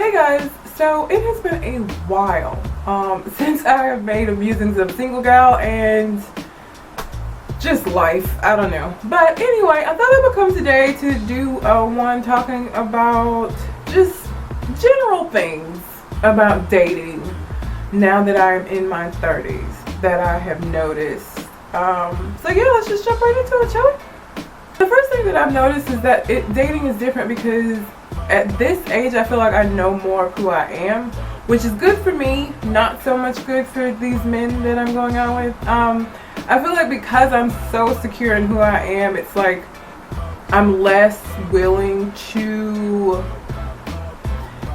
Hey guys, so it has been a while since I have made a Musings of a Single Gal and just life, I don't know. But anyway, I thought I would come today to do one talking about just general things about dating now that I'm in my 30s that I have noticed. So yeah, let's just jump right into it, shall we? The first thing that I've noticed is that dating is different because at this age, I feel like I know more of who I am, which is good for me, not so much good for these men that I'm going out with. I feel like because I'm so secure in who I am, it's like I'm less willing to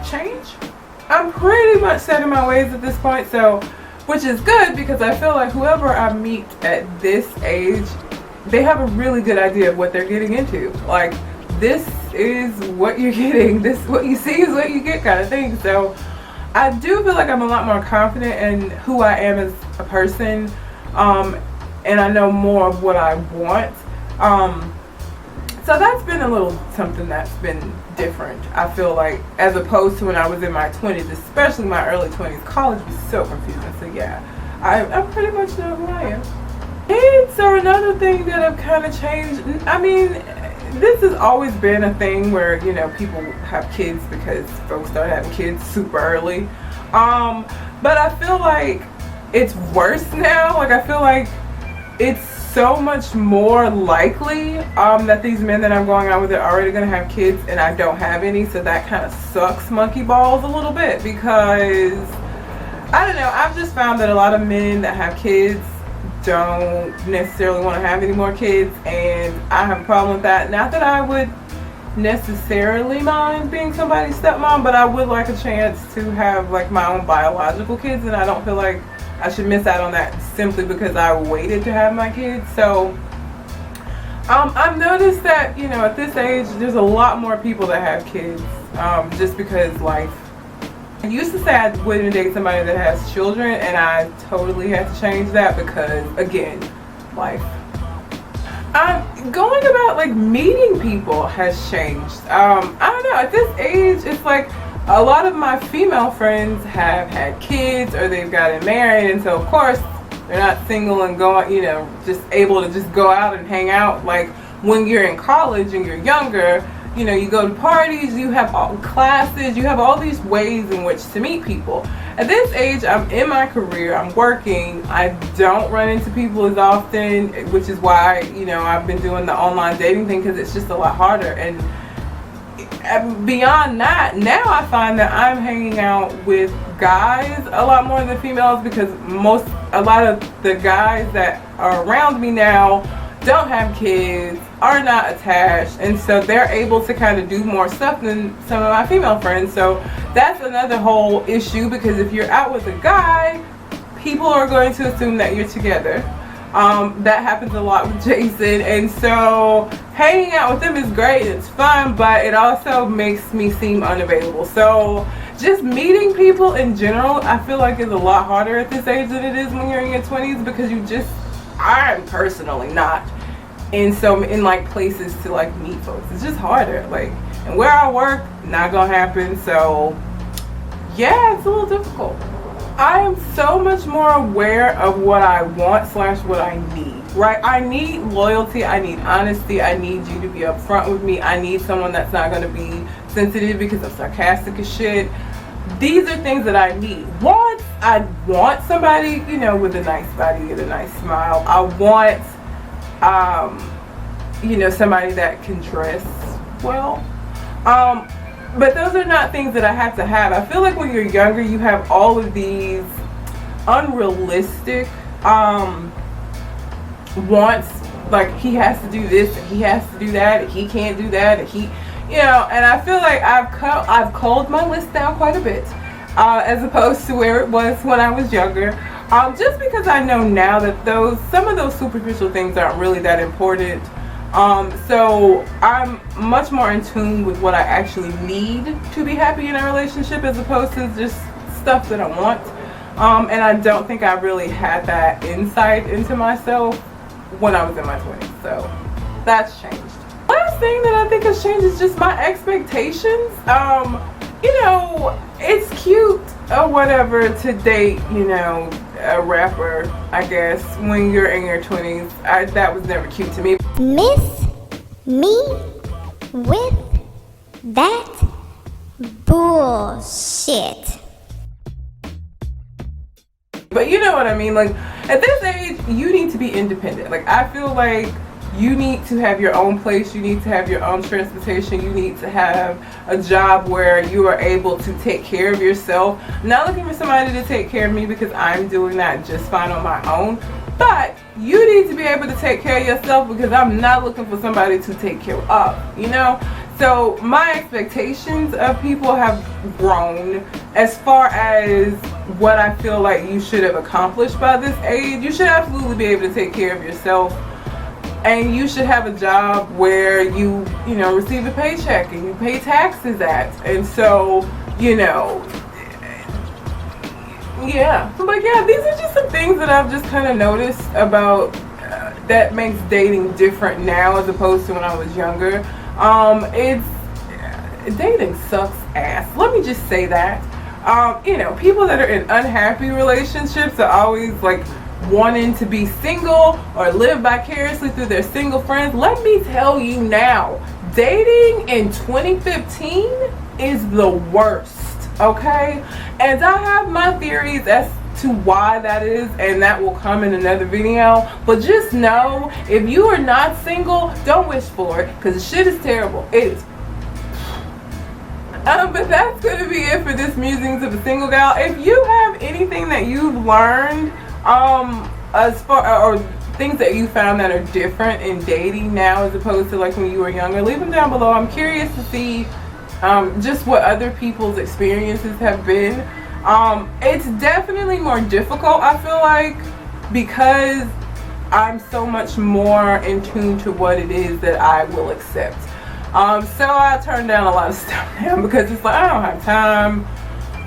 change. I'm pretty much set in my ways at this point, so which is good because I feel like whoever I meet at this age, they have a really good idea of what they're getting into. Like, this is what you're getting, this what you see is what you get kind of thing. So I do feel like I'm a lot more confident in who I am as a person, and I know more of what I want. So that's been a little something that's been different, I feel like, as opposed to when I was in my 20s, especially my early 20s. College was so confusing. So yeah, I pretty much know who I am. Kids are another thing that have kind of changed. I mean, this has always been a thing where, you know, people have kids because folks start having kids super early. But I feel like it's worse now. Like, I feel like it's so much more likely that these men that I'm going out with are already going to have kids and I don't have any. So that kind of sucks monkey balls a little bit because, I don't know, I've just found that a lot of men that have kids don't necessarily want to have any more kids, and I have a problem with that. Not that I would necessarily mind being somebody's stepmom, but I would like a chance to have like my own biological kids, and I don't feel like I should miss out on that simply because I waited to have my kids. So I've noticed that, you know, at this age there's a lot more people that have kids, just because life. I used to say I wouldn't date somebody that has children, and I totally had to change that because, again, life. Going about like meeting people has changed. I don't know, at this age it's like a lot of my female friends have had kids or they've gotten married, and so of course they're not single and going, you know, just able to just go out and hang out like when you're in college and you're younger. You know, you go to parties, you have all classes, you have all these ways in which to meet people. At this age, I'm in my career, I'm working, I don't run into people as often, which is why, you know, I've been doing the online dating thing because it's just a lot harder. And beyond that, now I find that I'm hanging out with guys a lot more than females because a lot of the guys that are around me now don't have kids, are not attached, and so they're able to kind of do more stuff than some of my female friends. So that's another whole issue because if you're out with a guy, people are going to assume that you're together. That happens a lot with Jason, and so hanging out with them is great, it's fun, but it also makes me seem unavailable. So just meeting people in general, I feel like is a lot harder at this age than it is when you're in your 20s because I'm personally not in like places to like meet folks. It's just harder. Like, and where I work, not gonna happen. So yeah, it's a little difficult. I am so much more aware of what I want / what I need, right? I need loyalty, I need honesty, I need you to be upfront with me, I need someone that's not gonna be sensitive because I'm sarcastic as shit. These are things that I need. I want somebody, you know, with a nice body and a nice smile. I want you know, somebody that can dress well. But those are not things that I have to have. I feel like when you're younger, you have all of these unrealistic wants. Like, he has to do this, and he has to do that, and he can't do that, and you know. And I feel like I've culled my list down quite a bit, as opposed to where it was when I was younger. Just because I know now that some of those superficial things aren't really that important. So I'm much more in tune with what I actually need to be happy in a relationship as opposed to just stuff that I want. And I don't think I really had that insight into myself when I was in my 20s. So that's changed. Last thing that I think has changed is just my expectations. You know, so it's cute or whatever to date, you know, a rapper, I guess, when you're in your 20s. That was never cute to me. Miss me with that bullshit. But you know what I mean, like at this age you need to be independent. Like I feel like you need to have your own place, you need to have your own transportation, you need to have a job where you are able to take care of yourself. I'm not looking for somebody to take care of me because I'm doing that just fine on my own, but you need to be able to take care of yourself because I'm not looking for somebody to take care of, you know? So my expectations of people have grown as far as what I feel like you should have accomplished by this age. You should absolutely be able to take care of yourself, and you should have a job where you know, receive a paycheck and you pay taxes at. And so, you know, yeah. But yeah, these are just some things that I've just kind of noticed about that makes dating different now as opposed to when I was younger. Dating sucks ass. Let me just say that. You know, people that are in unhappy relationships are always like wanting to be single or live vicariously through their single friends. Let me tell you now, dating in 2015 is the worst, okay? And I have my theories as to why that is, and that will come in another video. But just know, if you are not single, don't wish for it, because the shit is terrible. It is. But that's going to be it for this Musings of a Single Gal. If you have anything that you've learned, as far, or things that you found that are different in dating now as opposed to like when you were younger, leave them down below. I'm curious to see just what other people's experiences have been. It's definitely more difficult, I feel like, because I'm so much more in tune to what it is that I will accept. So I turn down a lot of stuff now because it's like, I don't have time,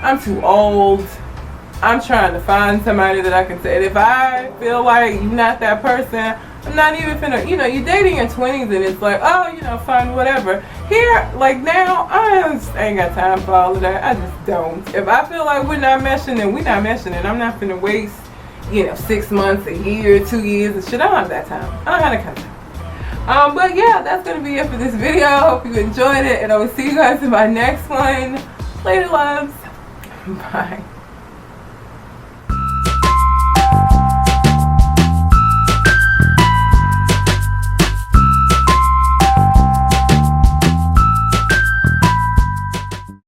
I'm too old, I'm trying to find somebody that I can say, if I feel like you're not that person, I'm not even finna, you know, you're dating in 20s and it's like, oh, you know, fine, whatever. Here, like now, I just ain't got time for all of that. I just don't. If I feel like we're not meshing, then we're not meshing, and I'm not finna waste, you know, 6 months, a year, 2 years and shit. I don't have that time. I don't have that kind of time. But yeah, that's gonna be it for this video. I hope you enjoyed it, and I will see you guys in my next one. Later, loves. Bye.